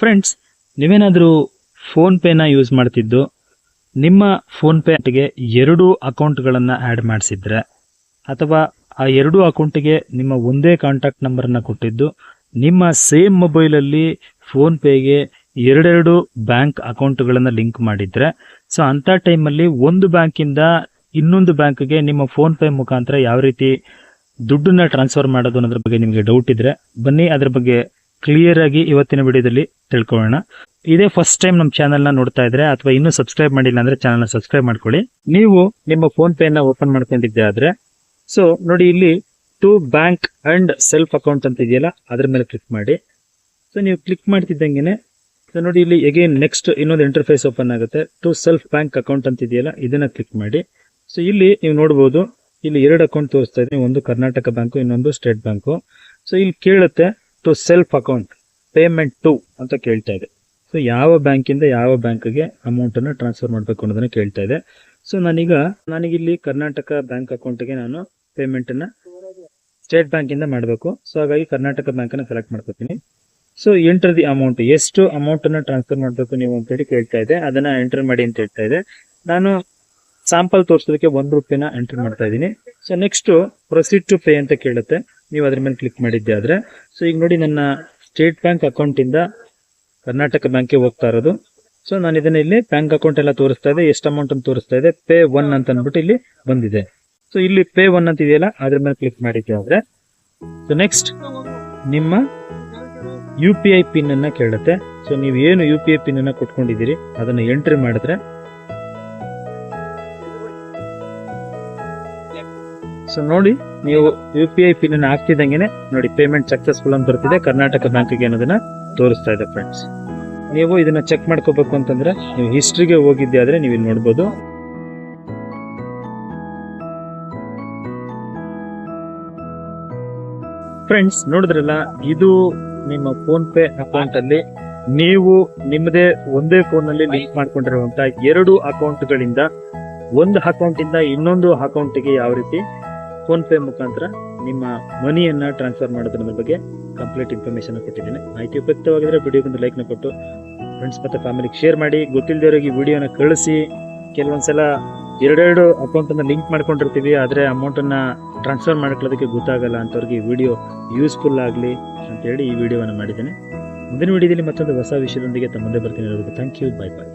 Friends, ನೀವೇನಾದರೂ ಫೋನ್ಪೇನ use ಮಾಡ್ತಿದ್ದು ನಿಮ್ಮ ಫೋನ್ಪೇಗೆ 2 ಅಕೌಂಟ್ಗಳನ್ನು add ಮಾಡಿಸಿದ್ರೆ, ಅಥವಾ ಆ 2 ಅಕೌಂಟಿಗೆ ನಿಮ್ಮ ಒಂದೇ ಕಾಂಟ್ಯಾಕ್ಟ್ ನಂಬರನ್ನು ಕೊಟ್ಟಿದ್ದು ನಿಮ್ಮ ಸೇಮ್ ಮೊಬೈಲಲ್ಲಿ ಫೋನ್ಪೇಗೆ 2 ಬ್ಯಾಂಕ್ ಅಕೌಂಟ್ಗಳನ್ನು ಲಿಂಕ್ ಮಾಡಿದರೆ, ಸೊ ಅಂಥ ಟೈಮಲ್ಲಿ ಒಂದು ಬ್ಯಾಂಕಿಂದ ಇನ್ನೊಂದು ಬ್ಯಾಂಕ್ಗೆ ನಿಮ್ಮ ಫೋನ್ಪೇ ಮುಖಾಂತರ ಯಾವ ರೀತಿ ದುಡ್ಡನ್ನ ಟ್ರಾನ್ಸ್ಫರ್ ಮಾಡೋದು ಅನ್ನೋದ್ರ ಬಗ್ಗೆ ನಿಮಗೆ ಡೌಟ್ ಇದ್ದರೆ ಬನ್ನಿ, ಅದ್ರ ಬಗ್ಗೆ ಕ್ಲಿಯರ್ ಆಗಿ ಇವತ್ತಿನ ವಿಡಿಯೋದಲ್ಲಿ ತಿಳ್ಕೊಳ್ಳೋಣ. ಇದೇ ಫಸ್ಟ್ ಟೈಮ್ ನಮ್ಮ ಚಾನಲ್ನ ನೋಡ್ತಾ ಇದ್ರೆ ಅಥವಾ ಇನ್ನೂ ಸಬ್ಸ್ಕ್ರೈಬ್ ಮಾಡಿಲ್ಲ ಅಂದರೆ ಚಾನಲ್ನ ಸಬ್ಸ್ಕ್ರೈಬ್ ಮಾಡ್ಕೊಳ್ಳಿ. ನೀವು ನಿಮ್ಮ ಫೋನ್ಪೇನ ಓಪನ್ ಮಾಡ್ಕೊಂಡಿದ್ದೆ ಆದರೆ, ಸೊ ನೋಡಿ ಇಲ್ಲಿ to bank and self account ಅಂತ ಇದೆಯಲ್ಲ, ಅದ್ರ ಮೇಲೆ ಕ್ಲಿಕ್ ಮಾಡಿ. ಸೊ ನೀವು ಕ್ಲಿಕ್ ಮಾಡ್ತಿದ್ದಂಗೆ ಸೊ ನೋಡಿ ಇಲ್ಲಿ ಎಗೇನ್ ನೆಕ್ಸ್ಟ್ ಇನ್ನೊಂದು ಇಂಟರ್ಫೇಸ್ ಓಪನ್ ಆಗುತ್ತೆ. ಟು ಸೆಲ್ಫ್ ಬ್ಯಾಂಕ್ ಅಕೌಂಟ್ ಅಂತ ಇದೆಯಲ್ಲ, ಇದನ್ನ ಕ್ಲಿಕ್ ಮಾಡಿ. ಸೊ ಇಲ್ಲಿ ನೀವು ನೋಡ್ಬೋದು, ಇಲ್ಲಿ 2 ಅಕೌಂಟ್ ತೋರಿಸ್ತಾ ಇದೆ, ಒಂದು ಕರ್ನಾಟಕ ಬ್ಯಾಂಕು, ಇನ್ನೊಂದು ಸ್ಟೇಟ್ ಬ್ಯಾಂಕು. ಸೊ ಇಲ್ಲಿ ಕೇಳುತ್ತೆ to self account payment to ಅಂತ ಕೇಳ್ತಾ ಇದೆ. ಸೊ ಯಾವ ಬ್ಯಾಂಕಿಂದ ಯಾವ ಬ್ಯಾಂಕ್ಗೆ ಅಮೌಂಟನ್ನು ಟ್ರಾನ್ಸ್ಫರ್ ಮಾಡಬೇಕು ಅನ್ನೋದನ್ನ ಕೇಳ್ತಾ ಇದೆ. ಸೊ ನನಗಿಲ್ಲಿ ಕರ್ನಾಟಕ ಬ್ಯಾಂಕ್ ಅಕೌಂಟ್ಗೆ ನಾನು ಪೇಮೆಂಟನ್ನು ಸ್ಟೇಟ್ ಬ್ಯಾಂಕಿಂದ ಮಾಡಬೇಕು. ಸೊ ಹಾಗಾಗಿ ಕರ್ನಾಟಕ ಬ್ಯಾಂಕನ್ನು ಸೆಲೆಕ್ಟ್ ಮಾಡ್ಕೊತೀನಿ. ಸೊ ಎಂಟರ್ ದಿ ಅಮೌಂಟ್, ಎಷ್ಟು ಅಮೌಂಟನ್ನು ಟ್ರಾನ್ಸ್ಫರ್ ಮಾಡಬೇಕು ನೀವು ಅಂತೇಳಿ ಕೇಳ್ತಾ ಇದೆ. ಅದನ್ನು ಎಂಟರ್ ಮಾಡಿ ಅಂತ ಹೇಳ್ತಾ ಇದೆ. ನಾನು ಸ್ಯಾಂಪಲ್ ತೋರಿಸೋದಕ್ಕೆ 1 ರೂಪಾಯಿನ ಎಂಟರ್ ಮಾಡ್ತಾ ಇದ್ದೀನಿ. So next proceed to pay ಅಂತ ಕೇಳುತ್ತೆ. ನೀವು ಅದ್ರ ಮೇಲೆ ಕ್ಲಿಕ್ ಮಾಡಿದ್ದೆ ಆದರೆ, ಸೊ ಈಗ ನೋಡಿ ನನ್ನ ಸ್ಟೇಟ್ ಬ್ಯಾಂಕ್ ಅಕೌಂಟಿಂದ ಕರ್ನಾಟಕ ಬ್ಯಾಂಕ್ಗೆ ಹೋಗ್ತಾ ಇರೋದು. ಸೊ ನಾನು ಇದನ್ನ ಇಲ್ಲಿ ಬ್ಯಾಂಕ್ ಅಕೌಂಟ್ ಎಲ್ಲ ತೋರಿಸ್ತಾ ಇದೆ, ಎಷ್ಟು ಅಮೌಂಟ್ ಅಂತ ತೋರಿಸ್ತಾ ಇದೆ, ಪೇ 1 ಅಂತ ಅಂದ್ಬಿಟ್ಟು ಇಲ್ಲಿ ಬಂದಿದೆ. ಸೊ ಇಲ್ಲಿ ಪೇ 1 ಅಂತ ಇದೆಯಲ್ಲ, ಅದ್ರ ಮೇಲೆ ಕ್ಲಿಕ್ ಮಾಡಿದ್ದೆ ಆದರೆ, ಸೊ ನೆಕ್ಸ್ಟ್ ನಿಮ್ಮ UPI ಪಿನ್ ಅನ್ನ ಕೇಳುತ್ತೆ. ಸೊ ನೀವು ಏನು UPI ಪಿನ್ ಅನ್ನ ಕೊಟ್ಕೊಂಡಿದ್ದೀರಿ ಅದನ್ನ ಎಂಟ್ರಿ ಮಾಡಿದ್ರೆ, ಸೊ ನೋಡಿ ನೀವು UPI ಪಿನ್ ಅನ್ನು ಹಾಕ್ತಿದ್ದಂಗೆ ನೋಡಿ ಪೇಮೆಂಟ್ ಸಕ್ಸಸ್ಫುಲ್ ಅಂತ ಬರ್ತಿದೆ, ಕರ್ನಾಟಕ ಬ್ಯಾಂಕ್ಗೆ ಅನ್ನೋದನ್ನ ತೋರಿಸ್ತಾ ಇದೆ. ಫ್ರೆಂಡ್ಸ್, ನೀವು ಇದನ್ನ ಚೆಕ್ ಮಾಡ್ಕೋಬೇಕು ಅಂತಂದ್ರೆ ನೀವು ಹಿಸ್ಟ್ರಿಗೆ ಹೋಗಿದ್ದೆ ಆದ್ರೆ ನೀವು ಇಲ್ಲಿ ನೋಡ್ಬೋದು. ಫ್ರೆಂಡ್ಸ್, ನೋಡಿದ್ರಲ್ಲ, ಇದು ನಿಮ್ಮ ಫೋನ್ ಪೇ ಅಕೌಂಟ್ ಅಲ್ಲಿ ನೀವು ನಿಮ್ಮದೇ ಒಂದೇ ಫೋನ್ ನಲ್ಲಿ ಲಿಂಕ್ ಮಾಡ್ಕೊಂಡಿರುವಂತಹ 2 ಅಕೌಂಟ್ಗಳಿಂದ ಒಂದು ಅಕೌಂಟ್ ಇಂದ ಇನ್ನೊಂದು ಅಕೌಂಟ್ಗೆ ಯಾವ ರೀತಿ ಫೋನ್ ಪೇ ಮುಖಾಂತರ ನಿಮ್ಮ ಮನಿಯನ್ನ ಟ್ರಾನ್ಸ್ಫರ್ ಮಾಡೋದ್ರ ಬಗ್ಗೆ ಕಂಪ್ಲೀಟ್ ಇನ್ಫಾರ್ಮೇಶನ್ ಕೊಟ್ಟಿದ್ದೀನಿ. ಮಾಹಿತಿ ಉಪಯುಕ್ತವಾಗಿದ್ರೆ ವಿಡಿಯೋಗೊಂದು ಲೈಕ್ನ ಕೊಟ್ಟು ಫ್ರೆಂಡ್ಸ್ ಮತ್ತು ಫ್ಯಾಮಿಲಿಗೆ ಶೇರ್ ಮಾಡಿ. ಗೊತ್ತಿಲ್ಲದವರಿಗೆ ವಿಡಿಯೋನ ಕಳಿಸಿ. ಕೆಲವೊಂದ್ಸಲ 2 ಅಕೌಂಟನ್ನು ಲಿಂಕ್ ಮಾಡ್ಕೊಂಡಿರ್ತೀವಿ, ಆದರೆ ಅಮೌಂಟನ್ನು ಟ್ರಾನ್ಸ್ಫರ್ ಮಾಡ್ಕೊಳ್ಳೋದಕ್ಕೆ ಗೊತ್ತಾಗಲ್ಲ ಅಂಥವ್ರಿಗೆ ಈ ವಿಡಿಯೋ ಯೂಸ್ಫುಲ್ ಆಗಲಿ ಅಂತೇಳಿ ಈ ವಿಡಿಯೋವನ್ನು ಮಾಡಿದ್ದೇನೆ. ಮುಂದಿನ ವಿಡಿಯೋದಲ್ಲಿ ಮತ್ತೊಂದು ಹೊಸ ವಿಷಯದೊಂದಿಗೆ ತಮ್ಮ ಮುಂದೆ ಬರ್ತೀನಿ. Thank you, bye bye.